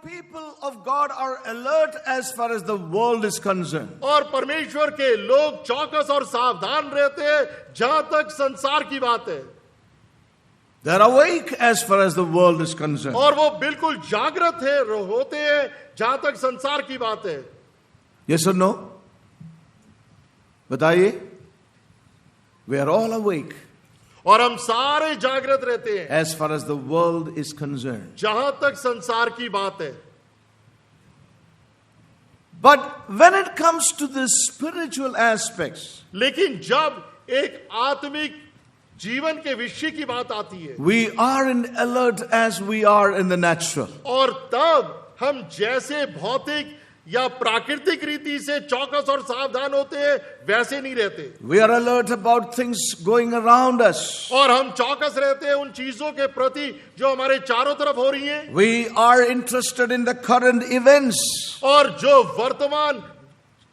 people of God are alert as far as the world is concerned. और परमेश्वर के लोग चौकस और सावधान रहते हैं जहां तक संसार की बात है. They're awake as far as the world is concerned. और वो बिल्कुल जागृत है होते हैं जहां तक संसार की बात है. Yes or no? बताइए. We are all awake और हम सारे जागृत रहते हैं as far as the world is concerned. जहां तक संसार की बात है. But when it comes to the spiritual aspects, लेकिन जब एक आत्मिक जीवन के विषय की बात आती है, we are in alert as we are in the natural. और तब हम जैसे भौतिक या प्राकृतिक रीति से चौकस और सावधान होते हैं वैसे नहीं रहते. We are alert about things going around us. और हम चौकस रहते हैं उन चीजों के प्रति जो हमारे चारों तरफ हो रही हैं. We are interested in the current events. और जो वर्तमान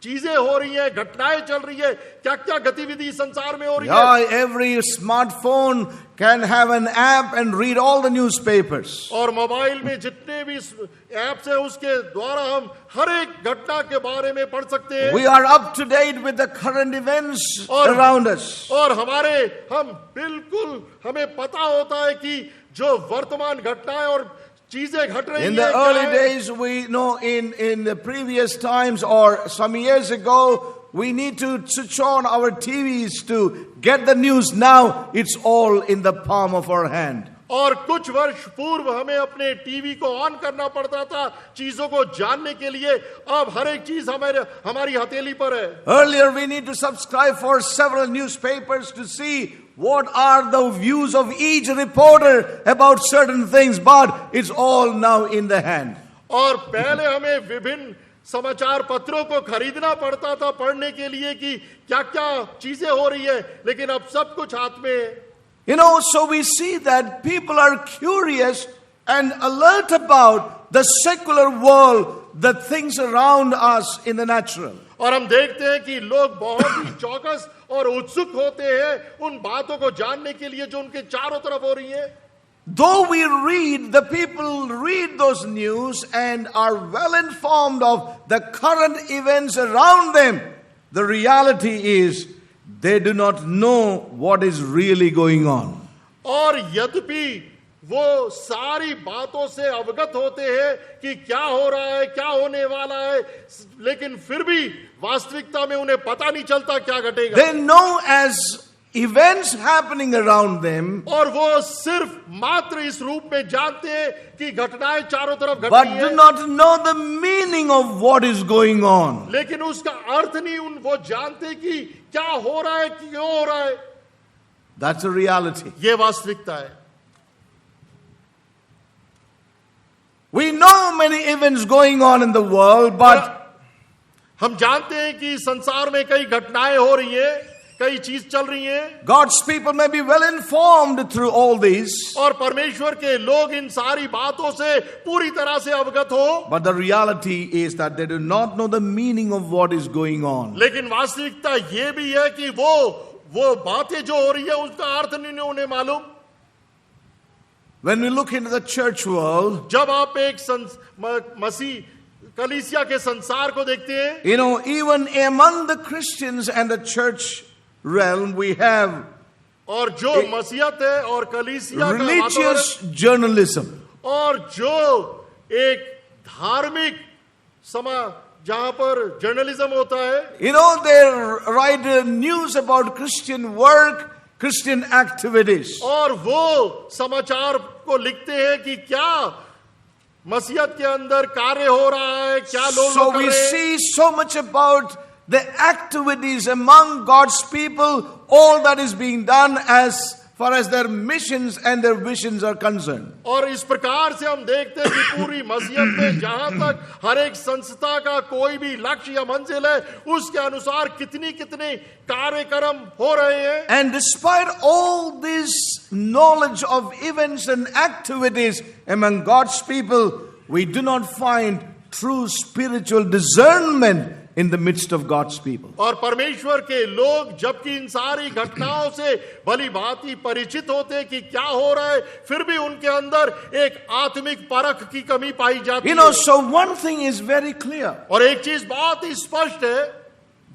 चीजें हो रही हैं, घटनाएं चल रही है, क्या क्या गतिविधि संसार में हो रही है. Yeah, every smartphone can have an app and read all the newspapers. और मोबाइल में जितने भी ऐप्स हैं उसके द्वारा हम हर एक घटना के बारे में पढ़ सकते हैं. We are up to date with the current events around us. और हम बिल्कुल हमें पता होता है कि जो वर्तमान घटनाएं और चीजें घट रही हैं. In the early days, we know in the previous times or some years ago, we need to switch on our TVs to get the news. Now it's all in the palm of our hand. और कुछ वर्ष पूर्व हमें अपने TV को on करना पड़ता था चीजों को जानने के लिए. अब हर एक चीज हमारी हथेली पर है. Earlier we need to subscribe for several newspapers to see what are the views of each reporter about certain things, but it's all now in the hand. और पहले हमें विभिन्न समाचार पत्रों को खरीदना पड़ता था पढ़ने के लिए कि क्या क्या चीजें हो रही है, लेकिन अब सब कुछ हाथ में है. So we see that people are curious and alert about the secular world, the things around us in the natural. और हम देखते हैं कि लोग बहुत ही चौकस और उत्सुक होते हैं उन बातों को जानने के लिए जो उनके चारों तरफ हो रही है. Though the people read those news and are well informed of the current events around them, the reality is they do not know what is really going on. और यद्यपि वो सारी बातों से अवगत होते हैं कि क्या हो रहा है, क्या होने वाला है, लेकिन फिर भी वास्तविकता में उन्हें पता नहीं चलता क्या घटेगा. They know as events happening around them, और वो सिर्फ मात्र इस रूप में जानते हैं कि घटनाएं चारों तरफ घट but रही do हैं, not know the meaning of what is going on. लेकिन उसका अर्थ नहीं वो जानते कि क्या हो रहा है, क्यों हो रहा है. That's a reality. ये वास्तविकता है. We know many events going on in the world, but हम जानते हैं कि संसार में कई घटनाएं हो रही हैं, कई चीज चल रही हैं. God's people may be well informed through all these, और परमेश्वर के लोग इन सारी बातों से पूरी तरह से अवगत हो, but the reality is that they do not know the meaning of what is going on. लेकिन वास्तविकता ये भी है कि वो बातें जो हो रही है उसका अर्थ नहीं उन्हें मालूम. When we look into the church world, जब आप एक मसीह कलीसिया के संसार को देखते हैं, even among the Christians and the church realm, we have और जो मसीहत है और कलीसिया का religious journalism. और जो एक धार्मिक जहां पर जर्नलिज्म होता है, they write news about Christian work, Christian activities. और वो समाचार को लिखते हैं कि क्या मसीहत के अंदर कार्य हो रहा है, क्या लोग So कर we रहे हैं. see so much about the activities among God's people, all that is being done as far as their missions and their visions are concerned. और इस प्रकार से हम देखते हैं कि पूरी मसीहत में जहां तक हर एक संस्था का कोई भी लक्ष्य या मंजिल है, उसके अनुसार कितने कार्यक्रम हो रहे हैं. And despite all this knowledge of events and activities among God's people, we do not find true spiritual discernment in the midst of God's people. और परमेश्वर के लोग जबकि इन सारी घटनाओं से भली भांति परिचित होते हैं कि क्या हो रहा है, फिर भी उनके अंदर एक आत्मिक परख की कमी पाई जाती है। So one thing is very clear, और एक चीज बहुत ही स्पष्ट है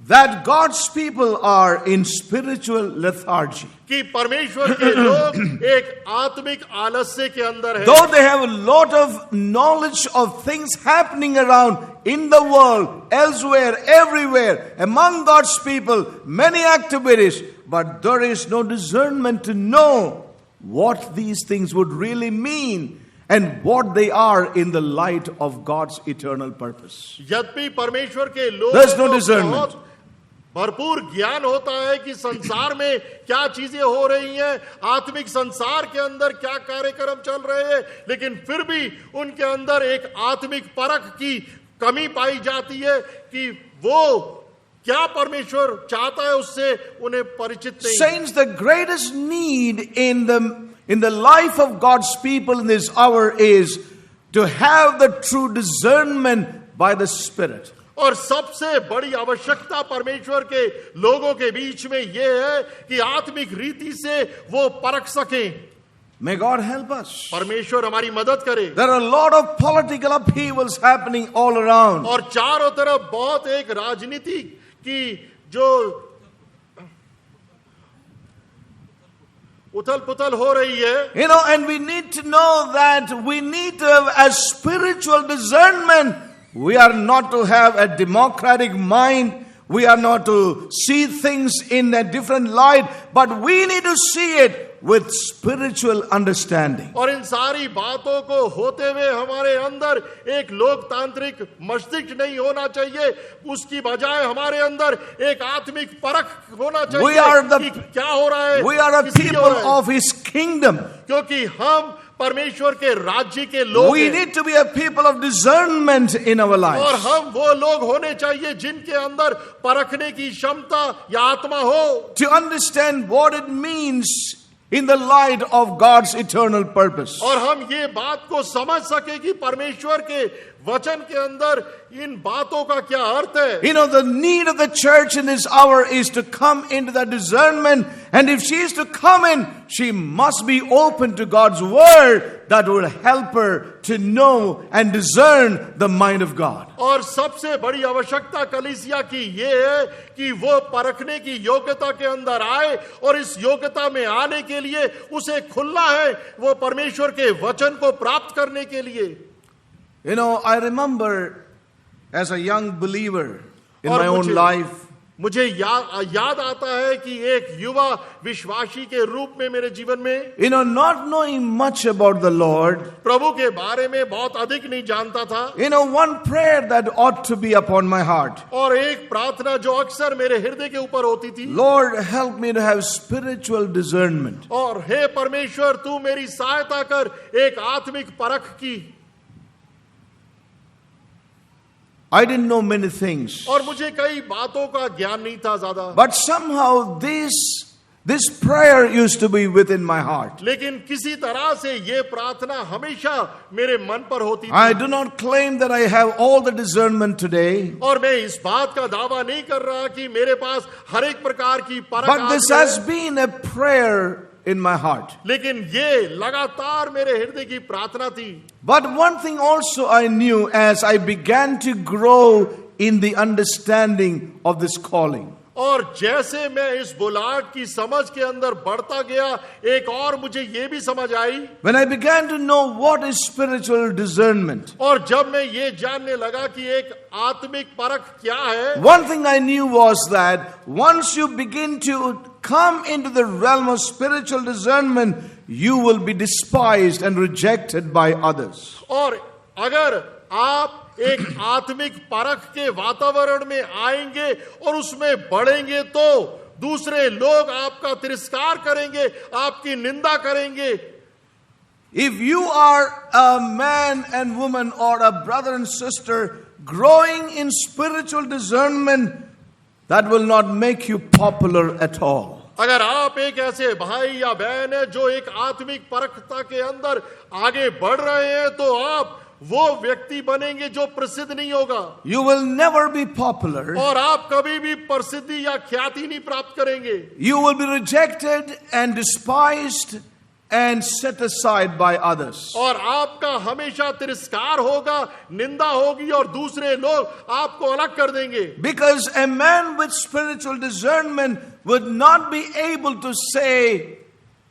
that God's people are in spiritual lethargy. कि परमेश्वर के लोग एक आत्मिक आलस्य के अंदर है। Though they have a lot of knowledge of things happening around in the world, elsewhere, everywhere, among God's people, many activities, but there is no discernment to know what these things would really mean and what they are in the light of God's eternal purpose. यद्यपि परमेश्वर के लोग There's no discernment. भरपूर ज्ञान होता है कि संसार में क्या चीजें हो रही हैं, आत्मिक संसार के अंदर क्या कार्यक्रम चल रहे हैं, लेकिन फिर भी उनके अंदर एक आत्मिक परख की कमी पाई जाती है कि वो क्या परमेश्वर चाहता है उससे उन्हें परिचित नहीं। Saints, the greatest need in the life of God's people in this hour is to have the true discernment by the Spirit. और सबसे बड़ी आवश्यकता परमेश्वर के लोगों के बीच में यह है कि आत्मिक रीति से वो परख सकें। May God help us. परमेश्वर हमारी मदद करे। There are a lot of political upheavals happening all around. और चारों तरफ बहुत एक राजनीति की जो उथल पुथल हो रही है। And we need to know that we need to have a spiritual discernment. We are not to have a democratic mind. We are not to see things in a different light, but we need to see it with spiritual understanding. और इन सारी बातों को होते हुए हमारे अंदर एक लोकतांत्रिक मस्तिष्क नहीं होना चाहिए, उसकी बजाय हमारे अंदर एक आत्मिक परख होना चाहिए कि क्या हो रहा है। We are a people of His kingdom. क्योंकि हम परमेश्वर के राज्य के लोग We need to be a people of discernment in our lives. और हम वो लोग होने चाहिए जिनके अंदर परखने की क्षमता या आत्मा हो। To understand what it means in the light of God's eternal purpose. और हम ये बात को समझ सके कि परमेश्वर के वचन के अंदर इन बातों का क्या अर्थ है। The need of the church in this hour is to come into that discernment, and if she is to come in, she must be open to God's word that will help her to know and discern the mind of God. और सबसे बड़ी आवश्यकता कलीसिया की ये है कि वो परखने की योग्यता के अंदर आए, और इस योग्यता में आने के लिए उसे खुलना है वो परमेश्वर के वचन को प्राप्त करने के लिए। I remember as a young believer in my own life, मुझे याद आता है कि एक युवा विश्वासी के रूप में मेरे जीवन में not knowing much about the Lord, प्रभु के बारे में बहुत अधिक नहीं जानता था। one prayer that ought to be upon my heart. और एक प्रार्थना जो अक्सर मेरे हृदय के ऊपर होती थी, Lord, help me to have spiritual discernment. और हे परमेश्वर तू मेरी सहायता कर एक आत्मिक परख की। I didn't know many things. और मुझे कई बातों का ज्ञान नहीं था ज्यादा। But somehow this prayer used to be within my heart. लेकिन किसी तरह से ये प्रार्थना हमेशा मेरे मन पर होती थी। I do not claim that I have all the discernment today. और मैं इस बात का दावा नहीं कर रहा कि मेरे पास हर एक प्रकार की परख। But this has been a prayer in my heart. लेकिन ये लगातार मेरे हृदय की प्रार्थना थी। But one thing also I knew as I began to grow in the understanding of this calling. और जैसे मैं इस बुलाहट की समझ के अंदर बढ़ता गया, एक और मुझे ये भी समझ आई, when I began to know what is spiritual discernment, और जब मैं ये जानने लगा कि एक आत्मिक परख क्या है, one thing I knew was that once you begin to come into the realm of spiritual discernment, you will be despised and rejected by others. और अगर आप एक आत्मिक परख के वातावरण में आएंगे और उसमें बढ़ेंगे तो दूसरे लोग आपका तिरस्कार करेंगे, आपकी निंदा करेंगे। If you are a man and woman or a brother and sister growing in spiritual discernment, that will not make you popular at all. अगर आप एक ऐसे भाई या बहन है जो एक आत्मिक परखता के अंदर आगे बढ़ रहे हैं, तो आप वो व्यक्ति बनेंगे जो प्रसिद्ध नहीं होगा, You will never be popular. और आप कभी भी प्रसिद्धि या ख्याति नहीं प्राप्त करेंगे। You will be rejected and despised and set aside by others. और आपका हमेशा तिरस्कार होगा, निंदा होगी, और दूसरे लोग आपको अलग कर देंगे। Because a man with spiritual discernment would not be able to say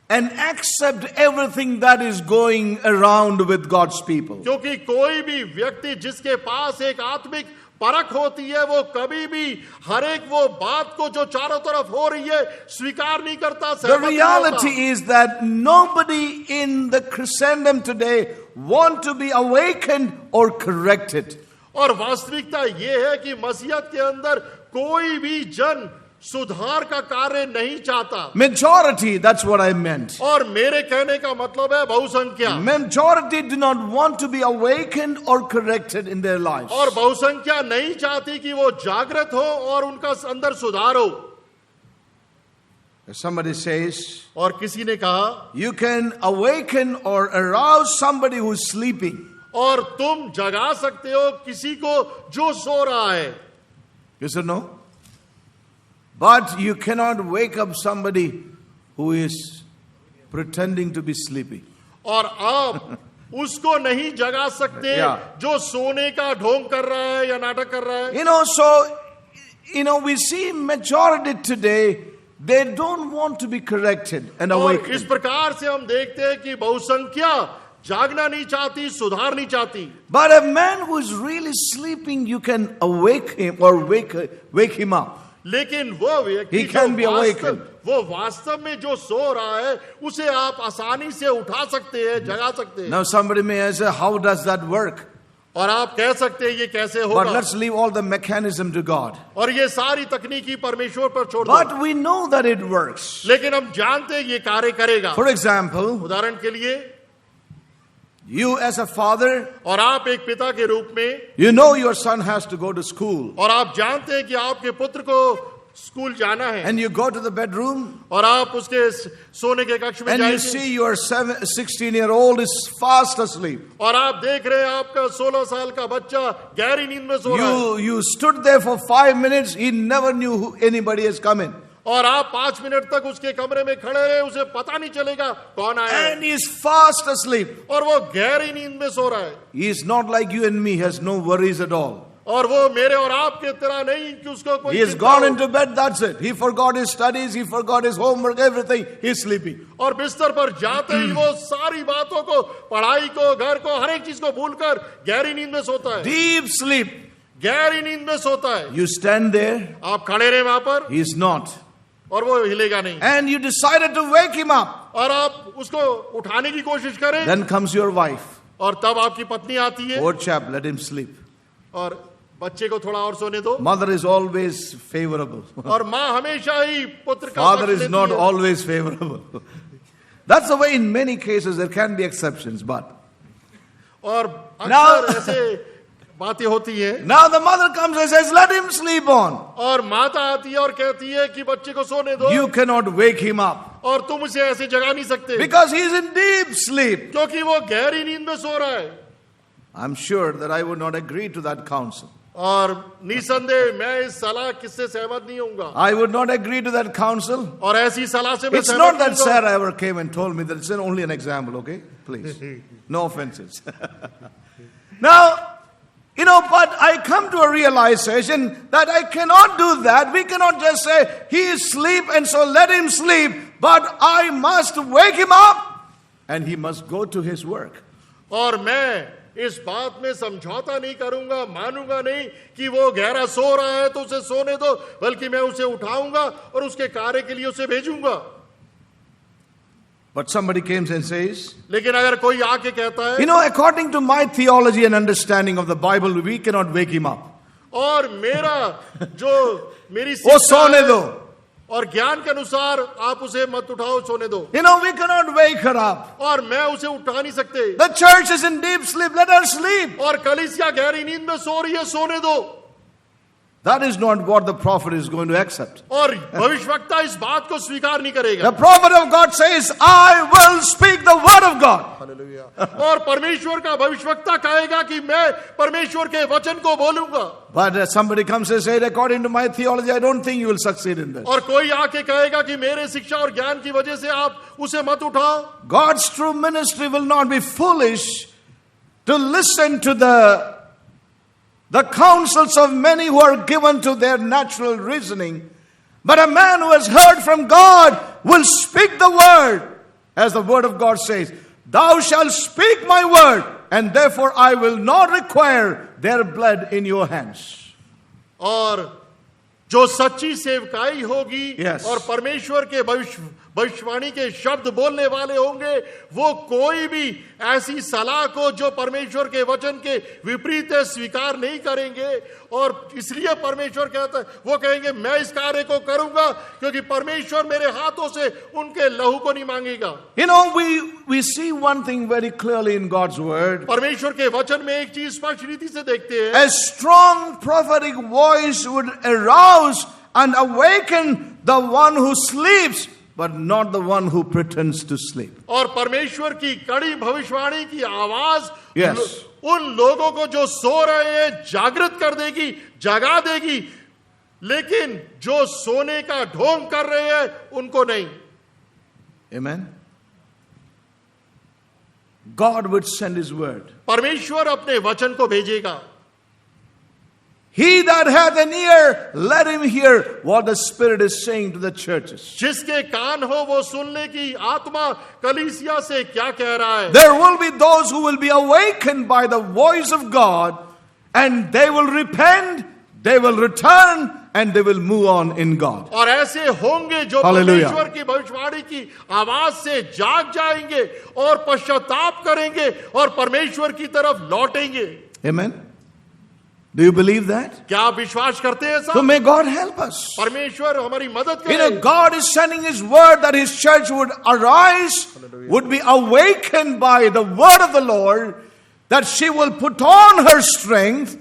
and accept everything that is going around with God's people. क्योंकि कोई भी व्यक्ति जिसके पास एक आत्मिक परख होती है, वो कभी भी हर एक वो बात को जो चारों तरफ हो रही है स्वीकार नहीं करता, The सहमत नहीं reality होता। is that nobody in the Christendom today want to be awakened or corrected. और वास्तविकता ये है कि मसीहत के अंदर कोई भी जन सुधार का कार्य नहीं चाहता। Majority, that's what I meant. और मेरे कहने का मतलब है बहुसंख्या। Majority do not want to be awakened or corrected in their lives. और बहुसंख्या नहीं चाहती कि वो जागृत हो और उनका अंदर सुधार हो। If somebody says, और किसी ने कहा, you can awaken or arouse somebody who's sleeping. और तुम जगा सकते हो किसी को जो सो रहा है। You said no. But you cannot wake up somebody who is pretending to be sleepy. और आप उसको नहीं जगा सकते Yeah. जो सोने का ढोंग कर रहा है या नाटक कर रहा है। We see majority today, they don't want to be corrected and और awakened. इस प्रकार से हम देखते हैं कि बहुसंख्या जागना नहीं चाहती, सुधार नहीं चाहती। But a man who is really sleeping, you can awake him or wake him up. लेकिन वो व्यक्ति He can be awakened. वो वास्तव में जो सो रहा है उसे आप आसानी से उठा सकते हैं, जगा सकते हैं। Now somebody may say, how does that work? और आप कह सकते हैं ये कैसे But होगा, let's leave all the mechanism to God. और ये सारी तकनीकी परमेश्वर पर छोड़ दो। But we know that it works. लेकिन हम जानते हैं ये कार्य करेगा। For example, उदाहरण के लिए, you as a father, और आप एक पिता के रूप में, you know your son has to go to school. और आप जानते हैं कि आपके पुत्र को स्कूल जाना है, And you go to the bedroom और आप उसके सोने के कक्ष में and you जाएंगे, see your 16-year-old is fast asleep. और आप देख रहे हैं आपका 16 साल का बच्चा गहरी नींद में सो रहा है, You stood there for 5 minutes, he never knew who anybody has come in. और आप 5 मिनट तक उसके कमरे में खड़े रहे, उसे पता नहीं चलेगा कौन आया है, And he is fast asleep. और वो गहरी नींद में सो रहा है। He is not like you and me, has no worries at all. और वो मेरे और आपके तरह नहीं कि उसको कोई He has चिंता gone हो। into bed, that's it. He forgot his studies, he forgot his homework, everything. He's sleeping. और बिस्तर पर जाते ही वो सारी बातों को, पढ़ाई को, घर को, हर एक चीज को भूलकर गहरी नींद में सोता है, Deep sleep. गहरी नींद में सोता है। You stand there, आप खड़े रहे वहां पर, he is not. और वो हिलेगा नहीं, And you decided to wake him up. और आप उसको उठाने की कोशिश करें, Then comes your wife. और तब आपकी पत्नी आती है, Poor chap, let him sleep. और बच्चे को थोड़ा और सोने दो। Mother is always favorable. और माँ हमेशा ही पुत्र का Father पक्ष is लेती not है। always favorable. That's the way in many cases, there can be exceptions, but और Now- अक्सर ऐसे बातें होती है। now the mother comes and says, let him sleep on. और माता आती है और कहती है कि बच्चे को सोने दो, You cannot wake him up और तुम उसे ऐसे जगा नहीं सकते, because he is in deep sleep. क्योंकि वो गहरी नींद में सो रहा है। I'm sure that I would not agree to that counsel. और निसंदेह मैं इस सलाह किससे सहमत नहीं होऊंगा, I would not agree to that counsel. और ऐसी सलाह से मैं It's सहमत not नहीं that होऊंगा। Sarah ever came and told me that. It's only an example, okay? Please. No offenses. Now, but I come to a realization that I cannot do that. We cannot just say, he is asleep and so let him sleep. But I must wake him up and he must go to his work. और मैं इस बात में समझौता नहीं करूंगा, मानूंगा नहीं कि वो गहरा सो रहा है तो उसे सोने दो, बल्कि मैं उसे उठाऊंगा और उसके कार्य के लिए उसे भेजूंगा। But somebody comes and says, लेकिन अगर कोई आके कहता है, according to my theology and understanding of the Bible, we cannot wake him up. और मेरी वो शिक्षा सोने है, दो. और ज्ञान के अनुसार आप उसे मत उठाओ, सोने दो, We cannot wake her up. और मैं उसे उठा नहीं सकते, The church is in deep sleep. Let her sleep. और कलीसिया गहरी नींद में सो रही है, सोने दो। That is not what the prophet is going to accept. और भविष्यवक्ता इस बात को स्वीकार नहीं करेगा। The prophet of God says, I will speak the word of God. और परमेश्वर का भविष्यवक्ता कहेगा कि मैं परमेश्वर के वचन को बोलूंगा। But somebody comes and says, according to my theology, I don't think you will succeed in this. और कोई आके कहेगा कि मेरे शिक्षा और ज्ञान की वजह से आप उसे मत उठाओ। God's true ministry will not be foolish to listen to the counsels of many who are given to their natural reasoning. But a man who has heard from God will speak the word, as the word of God says, thou shalt speak my word, and therefore I will not require their blood in your hands. और जो सच्ची सेवकाई होगी Yes. और परमेश्वर के भविष्यवाणी के शब्द बोलने वाले होंगे, वो कोई भी ऐसी सलाह को जो परमेश्वर के वचन के विपरीत है स्वीकार नहीं करेंगे। और इसलिए परमेश्वर कहता है, वो कहेंगे मैं इस कार्य को करूंगा क्योंकि परमेश्वर मेरे हाथों से उनके लहू को नहीं मांगेगा। You know, we see one thing very clearly in God's word. परमेश्वर के वचन में एक चीज स्पष्ट रीति से देखते हैं, A strong prophetic voice would arouse and awaken the one who sleeps, but not the one who pretends to sleep. और परमेश्वर की कड़ी भविष्यवाणी की आवाज Yes. उन लोगों को जो सो रहे हैं जागृत कर देगी, जगा देगी, लेकिन जो सोने का ढोंग कर रहे हैं उनको नहीं। Amen. God would send his word. परमेश्वर अपने वचन को भेजेगा। He that hath an ear, let him hear what the Spirit is saying to the churches. जिसके कान हो वो सुनने की आत्मा कलीसिया से क्या कह रहा है। There will be those who will be awakened by the voice of God, and they will repent, they will return, and they will move on in God. और ऐसे होंगे जो Hallelujah. परमेश्वर की भविष्यवाणी की आवाज से जाग जाएंगे और पश्चाताप करेंगे और परमेश्वर की तरफ लौटेंगे। Amen. Do you believe that? क्या आप विश्वास करते हैं So सब? may God help us. परमेश्वर हमारी मदद You know, करे। God is sending his word that his church would arise, would be awakened by the word of the Lord, that she will put on her strength,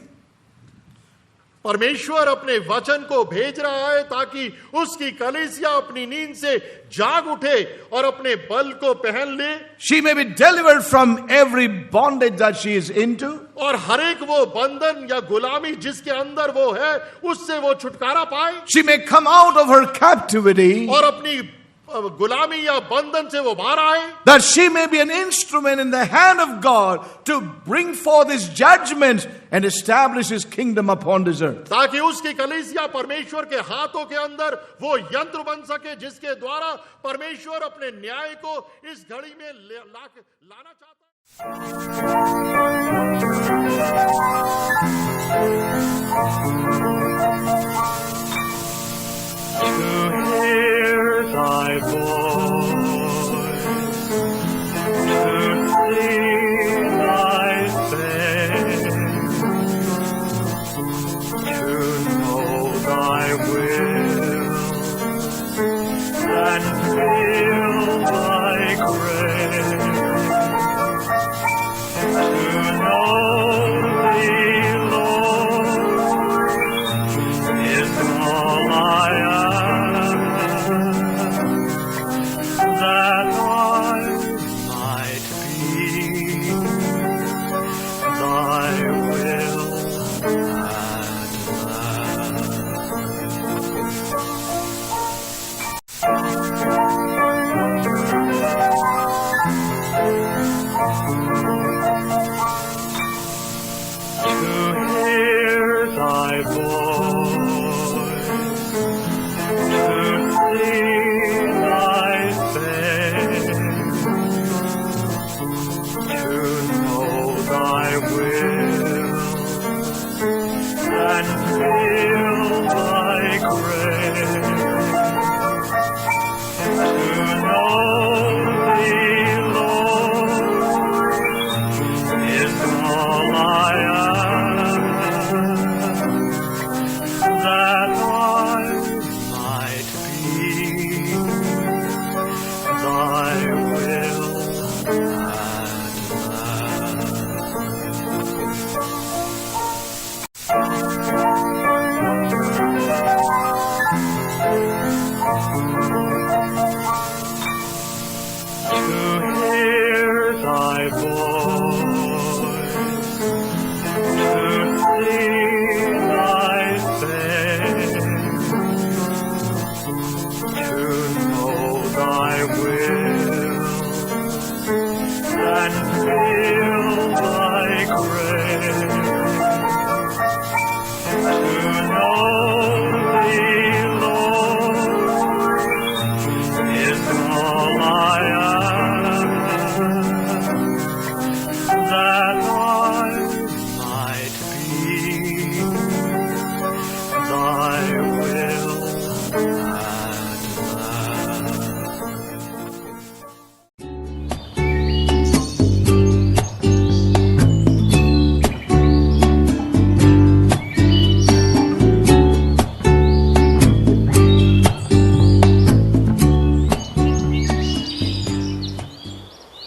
परमेश्वर अपने वचन को भेज रहा है ताकि उसकी कलीसिया अपनी नींद से जाग उठे और अपने बल को पहन ले। she may be delivered from every bondage that she is into. और हर एक वो बंधन या गुलामी जिसके अंदर वो है उससे वो छुटकारा पाए। She may come out of her captivity, और अपनी गुलामी या बंधन से वो बाहर आए। that she may be an instrument in the hand of God to bring forth his judgment and establish his kingdom upon this earth. ताकि उसकी कलीसिया परमेश्वर के हाथों के अंदर वो यंत्र बन सके जिसके द्वारा परमेश्वर अपने न्याय को इस घड़ी में लाना चाहता To hear thy voice, to see thy face, to know thy will, and feel thy grace, to know thee, Lord, is all I that I might be thy will and man. To hear thy voice,